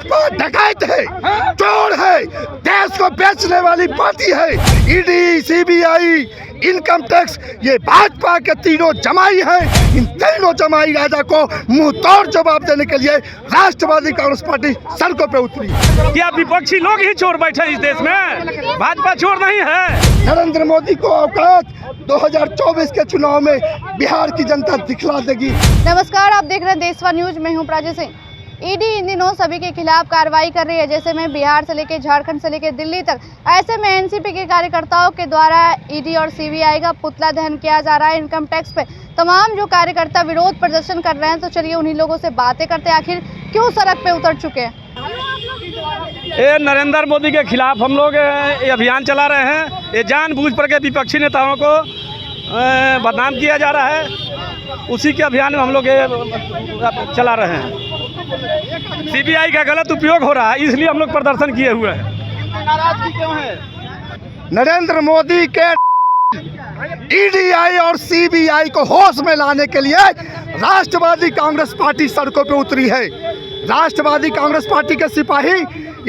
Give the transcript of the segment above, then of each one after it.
भाजपा डकैत है, चोर है, देश को बेचने वाली पार्टी है। ईडी, सीबीआई, इनकम टैक्स, ये भाजपा के तीनों जमाई हैं। इन तीनों जमाई राजा को मुंह तोड़ जवाब देने के लिए राष्ट्रवादी कांग्रेस पार्टी सड़कों पे उतरी। क्या विपक्षी लोग ही चोर बैठे इस देश में? भाजपा चोर नहीं है। नरेंद्र मोदी को औकात 2024 के चुनाव में बिहार की जनता दिखला देगी। नमस्कार, आप देख रहे हैं देशवा न्यूज। मैं हूं प्राची सिंह। ईडी इन दिनों सभी के खिलाफ कार्रवाई कर रही है, जैसे में बिहार से लेकर झारखंड से लेकर दिल्ली तक। ऐसे में एनसीपी के कार्यकर्ताओं के द्वारा ईडी और सीबीआई का पुतला दहन किया जा रहा है इनकम टैक्स पे। तमाम जो कार्यकर्ता विरोध प्रदर्शन कर रहे हैं, तो चलिए उन्हीं लोगों से बातें करते हैं, आखिर क्यों सड़क पे उतर चुके हैं। ये नरेंद्र मोदी के खिलाफ हम लोग ये अभियान चला रहे हैं। ये जानबूझ कर के विपक्षी नेताओं को बदनाम किया जा रहा है, उसी के अभियान में हम लोग ये चला रहे हैं। सीबीआई का गलत उपयोग हो रहा है, इसलिए हम लोग प्रदर्शन किए हुए हैं। नाराजगी क्यों है? नरेंद्र मोदी के ईडी और सीबीआई को होश में लाने के लिए राष्ट्रवादी कांग्रेस पार्टी सड़कों पे उतरी है। राष्ट्रवादी कांग्रेस पार्टी के सिपाही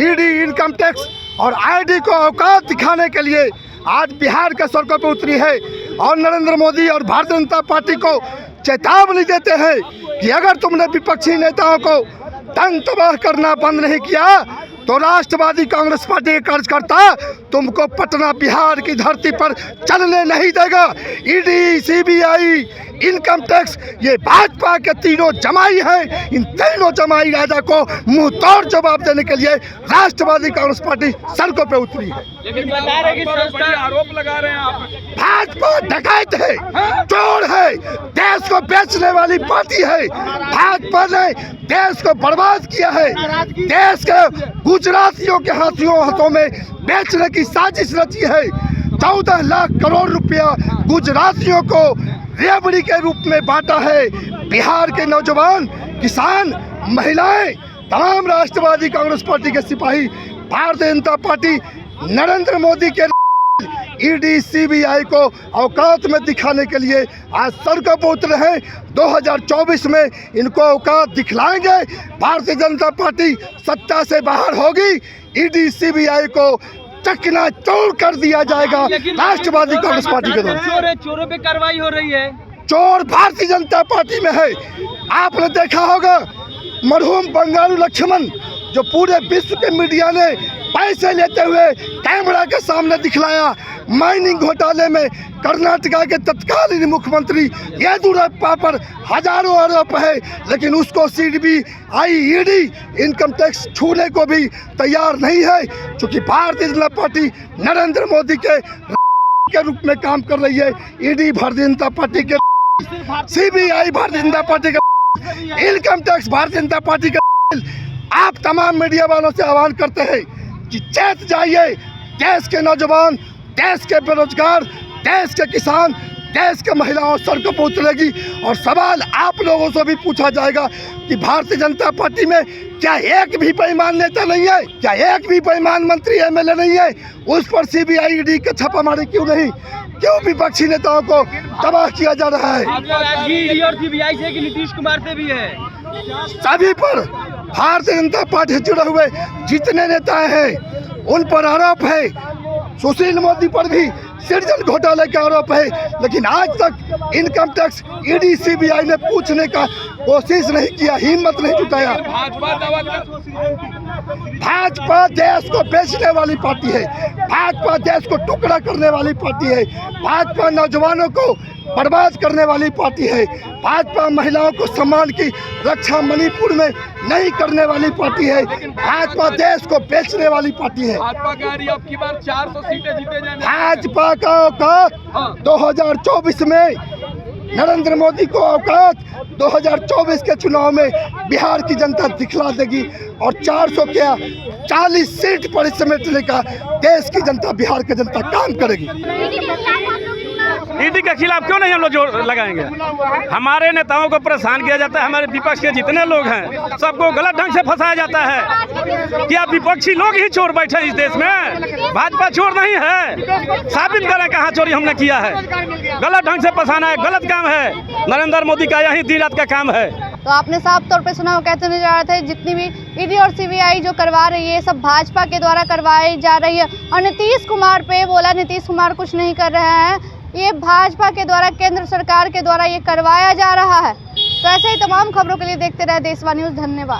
ईडी, इनकम टैक्स और आईडी को औकात दिखाने के लिए आज बिहार के सड़कों पे उतरी है और नरेंद्र मोदी और भारतीय जनता पार्टी को चेतावनी देते हैं कि अगर तुमने विपक्षी नेताओं को तंग तबाह करना बंद नहीं किया तो राष्ट्रवादी कांग्रेस पार्टी के कार्यकर्ता तुमको पटना बिहार की धरती पर चलने नहीं देगा। ईडी, सीबीआई, इनकम टैक्स, ये भाजपा के तीनों जमाई हैं। इन तीनों जमाई राजा को मुंह तोड़ जवाब देने के लिए राष्ट्रवादी कांग्रेस पार्टी सड़कों पे उतरी है। लेकिन बता रहे कि आरोप लगा रहे हैं आप। भाजपा डकैत है, चोर है, देश को बेचने वाली पार्टी है। भाजपा ने देश को बर्बाद किया है, देश के गुजरातियों के हाथों में बेचने की साजिश रची है। 14 लाख करोड़ रुपया गुजरातियों को रेवड़ी के रूप में बांटा है। बिहार के नौजवान, किसान, महिलाएं, तमाम राष्ट्रवादी कांग्रेस पार्टी के सिपाही भारतीय जनता पार्टी नरेंद्र मोदी के ईडी, सीबीआई को औकात में दिखाने के लिए आज सड़कों पर उतरे हैं। 2024 में इनको औकात दिखलाएंगे। भारतीय जनता पार्टी सत्ता से बाहर होगी। ईडी, सीबीआई को चकनाचूर कर दिया जाएगा राष्ट्रवादी कांग्रेस पार्टी के द्वारा। चोरों पे कार्रवाई हो रही है। चोर भारतीय जनता पार्टी में है। आपने देखा होगा मरहूम बंगारू लक्ष्मण, जो पूरे विश्व के मीडिया ने पैसे लेते हुए कैमरा के सामने दिखलाया। माइनिंग घोटाले में कर्नाटका के तत्कालीन मुख्यमंत्री येदियुरप्पा पर हजारों आरोप है, लेकिन उसको सीबीआई, ईडी, इनकम टैक्स छूने को भी तैयार नहीं है, क्योंकि भारतीय जनता पार्टी नरेंद्र मोदी के रूप में काम कर रही है। ईडी भारतीय जनता पार्टी के, सीबीआई भारतीय जनता पार्टी के, income tax Bharatiya Janata party के। आप तमाम मीडिया वालों से आह्वान करते हैं कि चेत जाइए। देश के नौजवान, देश के बेरोजगार, देश के किसान, देश के महिलाओं सड़कों पर उतरेगी और सवाल आप लोगों से भी पूछा जाएगा कि भारतीय जनता पार्टी में क्या एक भी बेईमान नेता नहीं है? क्या एक भी बेईमान मंत्री, एमएलए नहीं है? उस पर सीबीआई, ईडी का छापामारी क्यों नहीं? क्यों विपक्षी नेताओं को तबाह किया जा रहा है? ईडी और सीबीआई से कि नीतीश कुमार से भी है। सभी पर भारतीय जनता पार्टी से जुड़े हुए जितने नेता हैं उन पर आरोप है। सुशील मोदी पर भी सृजन घोटाले का आरोप है, लेकिन आज तक इनकम टैक्स, ईडी, सीबीआई ने पूछने का कोशिश नहीं किया, हिम्मत नहीं जुटाया। भाजपा देश को बेचने वाली पार्टी है। भाजपा देश को टुकड़ा करने वाली पार्टी है। भाजपा नौजवानों को बर्बाद करने वाली पार्टी है। भाजपा महिलाओं को सम्मान की रक्षा मणिपुर में नहीं करने वाली पार्टी है। भाजपा देश को बेचने वाली पार्टी है। भाजपा कह रही है अब की बार 400 सीटें जीते जाएंगे। भाजपा का औकात 2024 में, नरेंद्र मोदी को औकात 2024 के चुनाव में बिहार की जनता दिखला देगी और 400 क्या 40 सीट पर समेटने का देश की जनता, बिहार की जनता काम करेगी। ईडी के खिलाफ क्यों नहीं हम लोग जोर लगाएंगे? हमारे नेताओं को परेशान किया जाता है। हमारे विपक्ष के जितने लोग हैं सबको गलत ढंग से फंसाया जाता है। क्या विपक्षी लोग ही चोर बैठे इस देश में? भाजपा चोर नहीं है। साबित करें कहाँ चोरी हमने किया है। गलत ढंग से फंसाना है, गलत काम है। नरेंद्र मोदी का यही दिन रात का काम है। तो आपने साफ तौर पे सुना, वो कहते नजर आ रहे थे जितनी भी ईडी और सीबीआई जो करवा रही है, ये सब भाजपा के द्वारा करवाई जा रही है। और नीतीश कुमार पे बोला, नीतीश कुमार कुछ नहीं कर रहे हैं, ये भाजपा के द्वारा, केंद्र सरकार के द्वारा ये करवाया जा रहा है। तो ऐसे ही तमाम खबरों के लिए देखते रहे देशवा न्यूज़। धन्यवाद।